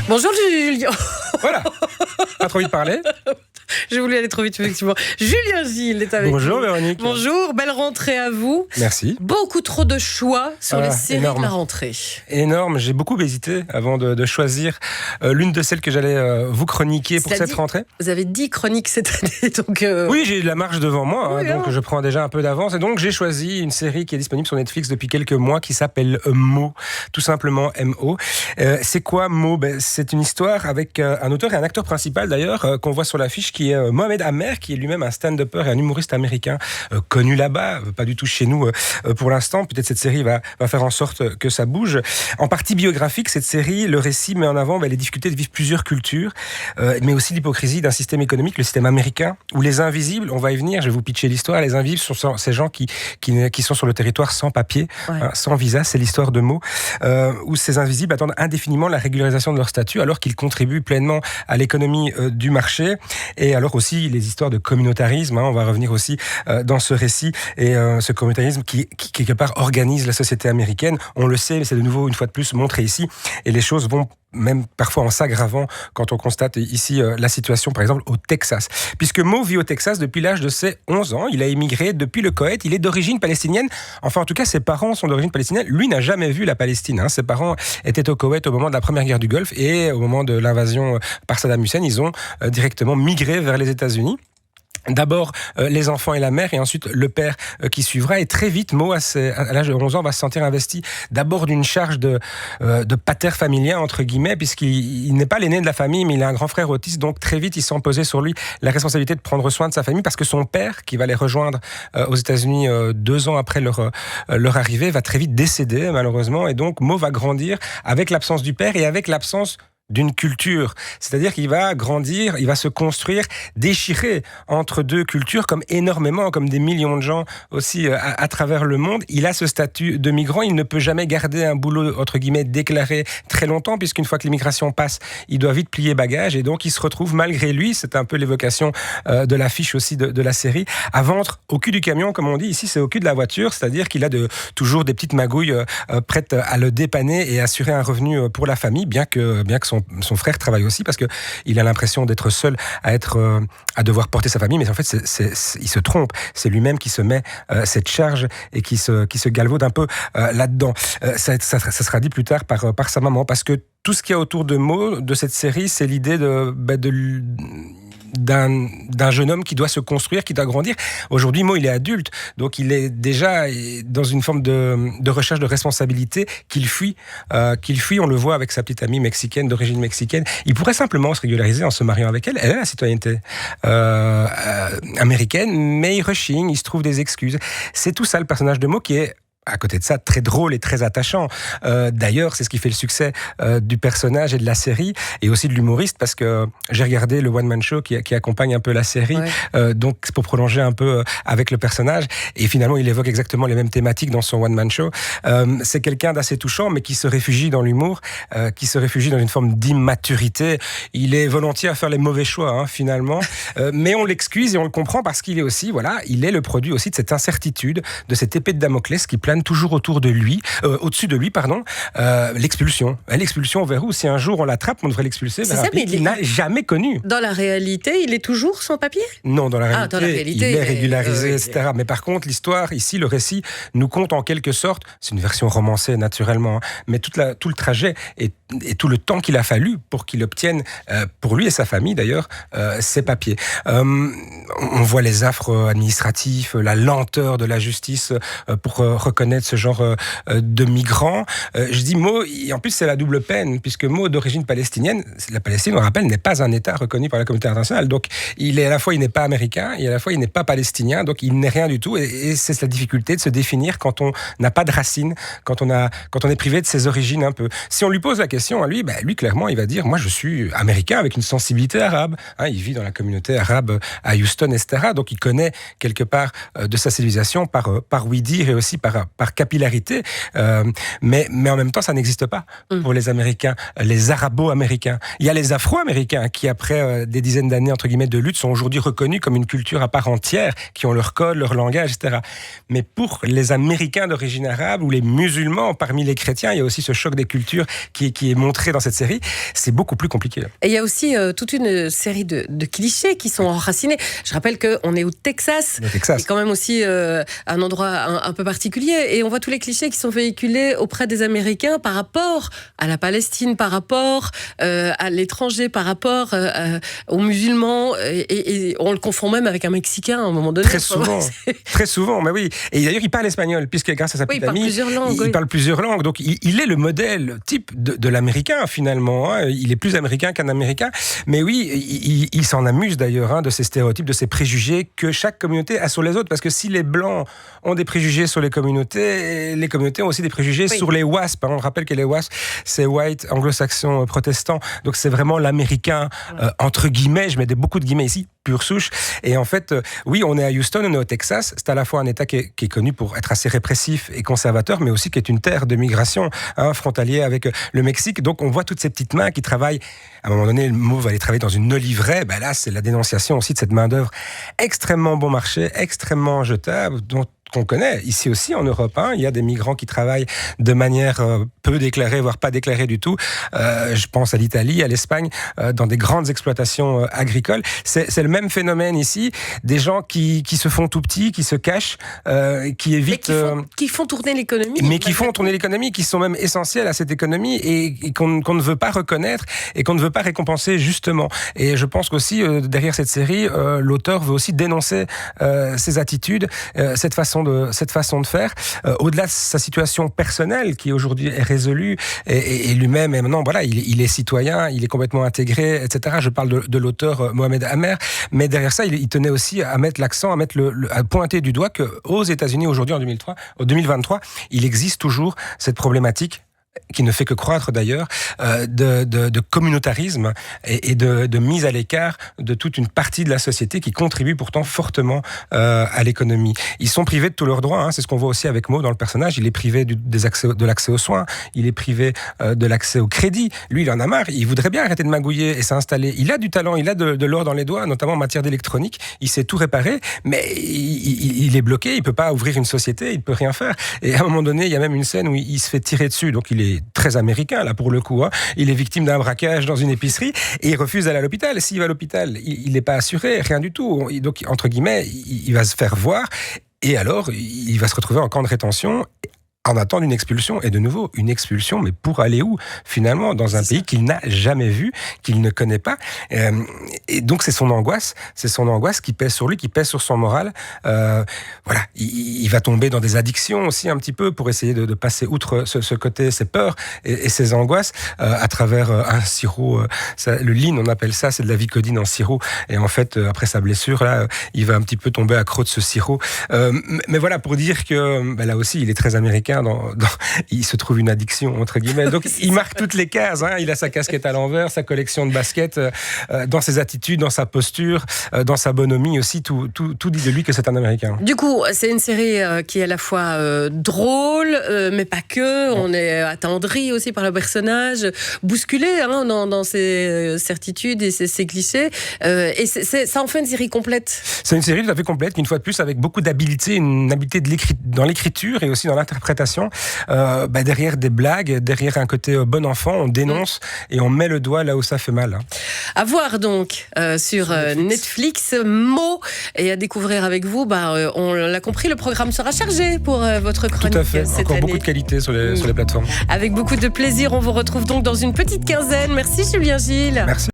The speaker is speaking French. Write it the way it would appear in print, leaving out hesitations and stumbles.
Bonjour Julien. Voilà, pas trop vite parler. J'ai voulu aller trop vite, effectivement. Julien Gilles est avec Bonjour nous. Véronique. Bonjour, belle rentrée à vous. Merci. Beaucoup trop de choix sur les séries énorme. de la rentrée. Énorme, j'ai beaucoup hésité avant de choisir l'une de celles que j'allais vous chroniquer pour cette rentrée. Vous avez 10 chroniques cette année, donc... Oui, j'ai de la marge devant moi, oui, donc je prends déjà un peu d'avance. Et donc j'ai choisi une série qui est disponible sur Netflix depuis quelques mois qui s'appelle Mo, tout simplement M-O. C'est quoi Mo? C'est une histoire avec un auteur et un acteur principal d'ailleurs qu'on voit sur l'affiche qui est Mohamed Amer, qui est lui-même un stand-upper et un humoriste américain connu là-bas, pas du tout chez nous pour l'instant. Peut-être cette série va faire en sorte que ça bouge. En partie biographique, cette série, le récit met en avant les difficultés de vivre plusieurs cultures, mais aussi l'hypocrisie d'un système économique, le système américain, où les invisibles, on va y venir, je vais vous pitcher l'histoire, les invisibles sont ces gens qui sont sur le territoire sans papier, sans visa, c'est l'histoire de Mo, où ces invisibles attendent indéfiniment la régularisation de leur statut alors qu'ils contribuent pleinement à l'économie du marché, et alors aussi les histoires de communautarisme, on va revenir aussi dans ce récit, et ce communautarisme qui quelque part organise la société américaine. On le sait, mais c'est de nouveau une fois de plus montré ici, et les choses vont même parfois en s'aggravant quand on constate ici la situation par exemple au Texas, puisque Mo vit au Texas depuis l'âge de ses 11 ans, il a émigré depuis le Koweït, il est d'origine palestinienne, enfin en tout cas ses parents sont d'origine palestinienne, lui n'a jamais vu la Palestine, ses parents étaient au Koweït au moment de la première guerre du Golfe, et au moment de l'invasion par Saddam Hussein, ils ont directement migré vers les États-Unis. D'abord les enfants et la mère, et ensuite le père qui suivra, et très vite Mo à l'âge de 11 ans va se sentir investi d'abord d'une charge de pater familien entre guillemets, puisqu'il n'est pas l'aîné de la famille, mais il a un grand frère autiste, donc très vite il sent peser sur lui la responsabilité de prendre soin de sa famille, parce que son père, qui va les rejoindre aux États-Unis 2 ans après leur arrivée, va très vite décéder malheureusement, et donc Mo va grandir avec l'absence du père et avec l'absence d'une culture, c'est-à-dire qu'il va grandir, il va se construire déchiré entre deux cultures, comme des millions de gens aussi à travers le monde. Il a ce statut de migrant, il ne peut jamais garder un boulot entre guillemets déclaré très longtemps, puisqu'une fois que l'immigration passe, il doit vite plier bagage, et donc il se retrouve malgré lui, c'est un peu l'évocation de l'affiche aussi de la série, à ventre au cul du camion, comme on dit ici, c'est au cul de la voiture, c'est-à-dire qu'il a toujours des petites magouilles prêtes à le dépanner et assurer un revenu pour la famille, bien que son frère travaille aussi, parce que il a l'impression d'être seul à devoir porter sa famille, mais en fait il se trompe, c'est lui-même qui se met cette charge et qui se galvaude un peu là-dedans. Ça sera dit plus tard par sa maman, parce que tout ce qu'il y a autour de Mo, de cette série, c'est l'idée d'un jeune homme qui doit se construire, qui doit grandir. Aujourd'hui, Mo, il est adulte, donc il est déjà dans une forme de recherche de responsabilité qu'il fuit. On le voit avec sa petite amie mexicaine, d'origine mexicaine. Il pourrait simplement se régulariser en se mariant avec elle. Elle a la citoyenneté américaine, mais il rechigne, il se trouve des excuses. C'est tout ça le personnage de Mo, qui est à côté de ça, très drôle et très attachant. D'ailleurs, c'est ce qui fait le succès du personnage et de la série, et aussi de l'humoriste, parce que j'ai regardé le one-man show qui accompagne un peu la série, donc c'est pour prolonger un peu avec le personnage, et finalement il évoque exactement les mêmes thématiques dans son one-man show. C'est quelqu'un d'assez touchant, mais qui se réfugie dans l'humour, qui se réfugie dans une forme d'immaturité. Il est volontiers à faire les mauvais choix, finalement, mais on l'excuse et on le comprend, parce qu'il est aussi, il est le produit aussi de cette incertitude, de cette épée de Damoclès qui plane toujours au-dessus de lui, l'expulsion. L'expulsion vers où? Si un jour on l'attrape, on devrait l'expulser vers un pays qu'il n'a jamais connu. Dans la réalité, il est toujours sans papier? Non, dans la réalité, il est régularisé, etc. Mais par contre, l'histoire, ici, le récit, nous compte en quelque sorte, c'est une version romancée naturellement, mais tout le trajet et tout le temps qu'il a fallu pour qu'il obtienne, pour lui et sa famille d'ailleurs, ses papiers. On voit les affres administratifs, la lenteur de la justice pour reconnaître ce genre de migrants. Je dis Mo, et en plus c'est la double peine, puisque Mo d'origine palestinienne, la Palestine, on rappelle, n'est pas un État reconnu par la communauté internationale, donc il est à la fois, il n'est pas américain, et à la fois il n'est pas palestinien, donc il n'est rien du tout, et c'est la difficulté de se définir quand on n'a pas de racines, quand on est privé de ses origines un peu. Si on lui pose la question à lui, lui clairement il va dire, moi je suis américain avec une sensibilité arabe, il vit dans la communauté arabe à Houston, etc., donc il connaît quelque part de sa civilisation par oui dire, et aussi par par capillarité, mais en même temps, ça n'existe pas pour les Américains, les Arabo-Américains. Il y a les Afro-Américains qui, après des dizaines d'années entre guillemets de lutte, sont aujourd'hui reconnus comme une culture à part entière, qui ont leur code, leur langage, etc. Mais pour les Américains d'origine arabe ou les musulmans parmi les chrétiens, il y a aussi ce choc des cultures qui est montré dans cette série. C'est beaucoup plus compliqué. Et il y a aussi toute une série de clichés qui sont enracinés. Je rappelle qu'on est au Texas. C'est quand même aussi un endroit un peu particulier. Et on voit tous les clichés qui sont véhiculés auprès des Américains par rapport à la Palestine, par rapport à l'étranger, par rapport aux musulmans. Et on le confond même avec un Mexicain à un moment donné. Très souvent, mais oui. Et d'ailleurs, il parle espagnol, puisque grâce à sa petite amie, il parle plusieurs langues. Donc, il est le modèle type de l'Américain, finalement. Hein. Il est plus américain qu'un Américain. Mais oui, il s'en amuse d'ailleurs de ces stéréotypes, de ces préjugés que chaque communauté a sur les autres. Parce que si les Blancs ont des préjugés sur les communautés ont aussi des préjugés sur les WASP. On rappelle que les WASP, c'est White, anglo-saxon, protestant. Donc, c'est vraiment l'Américain, entre guillemets, je mets beaucoup de guillemets ici, pure souche. Et en fait, oui, on est à Houston, on est au Texas. C'est à la fois un État qui est connu pour être assez répressif et conservateur, mais aussi qui est une terre de migration, frontalier avec le Mexique. Donc, on voit toutes ces petites mains qui travaillent. À un moment donné, le mot va aller travailler dans une oliveraie. Ben là, c'est la dénonciation aussi de cette main-d'œuvre extrêmement bon marché, extrêmement jetable, dont qu'on connaît ici aussi en Europe. Il y a des migrants qui travaillent de manière peu déclarée, voire pas déclarée du tout. Je pense à l'Italie, à l'Espagne, dans des grandes exploitations agricoles. C'est le même phénomène ici. Des gens qui se font tout petits, qui se cachent, qui évitent... qui font tourner l'économie. Mais qui font tourner l'économie, qui sont même essentiels à cette économie et qu'on ne veut pas reconnaître et qu'on ne veut pas récompenser justement. Et je pense qu'aussi, derrière cette série, l'auteur veut aussi dénoncer ces attitudes, cette façon de faire, au-delà de sa situation personnelle qui aujourd'hui est résolue et lui-même et maintenant voilà, il est citoyen, il est complètement intégré, etc. Je parle de l'auteur Mohamed Amer, mais derrière ça, il tenait aussi à mettre l'accent, à pointer du doigt qu'aux États-Unis aujourd'hui en 2023, il existe toujours cette problématique qui ne fait que croître d'ailleurs, de communautarisme et de mise à l'écart de toute une partie de la société qui contribue pourtant fortement à l'économie. Ils sont privés de tous leurs droits, c'est ce qu'on voit aussi avec Mo dans le personnage, il est privé de l'accès aux soins, il est privé de l'accès au crédit. Lui, il en a marre, il voudrait bien arrêter de magouiller et s'installer. Il a du talent, il a de l'or dans les doigts, notamment en matière d'électronique, il sait tout réparer, mais il est bloqué, il peut pas ouvrir une société, il peut rien faire. Et à un moment donné, il y a même une scène où il se fait tirer dessus, donc il est très américain là pour le coup. Il est victime d'un braquage dans une épicerie et il refuse d'aller à l'hôpital. S'il va à l'hôpital, il n'est pas assuré, rien du tout. Donc entre guillemets, il va se faire voir et alors il va se retrouver en camp de rétention en attendant une expulsion, et de nouveau, une expulsion, mais pour aller où, finalement, dans un pays qu'il n'a jamais vu, qu'il ne connaît pas. Et donc, c'est son angoisse qui pèse sur lui, qui pèse sur son moral. Voilà, il va tomber dans des addictions aussi un petit peu pour essayer de passer outre ce côté, ses peurs et ses angoisses à travers un sirop. Le lean, on appelle ça, c'est de la Vicodine en sirop. Et en fait, après sa blessure, là, il va un petit peu tomber accro de ce sirop. Mais voilà, pour dire que là aussi, il est très américain. Il se trouve une addiction entre guillemets, donc il marque toutes les cases. Il a sa casquette à l'envers, sa collection de baskets, dans ses attitudes, dans sa posture, dans sa bonhomie aussi, tout dit de lui que c'est un Américain. Du coup, c'est une série qui est à la fois drôle, mais pas que. On est attendri aussi par le personnage, bousculé dans ses certitudes et ses clichés. Et ça en fait une série complète. C'est une série tout à fait complète, une fois de plus avec beaucoup d'habileté, une habileté dans l'écriture et aussi dans l'interprétation. Derrière des blagues, derrière un côté bon enfant, on dénonce et on met le doigt là où ça fait mal. À voir donc sur Netflix, Mo, et à découvrir avec vous. On l'a compris, le programme sera chargé pour votre chronique. Tout à fait, cette encore année. beaucoup de qualité sur les plateformes. Avec beaucoup de plaisir, on vous retrouve donc dans une petite quinzaine. Merci Julien Gilles. Merci.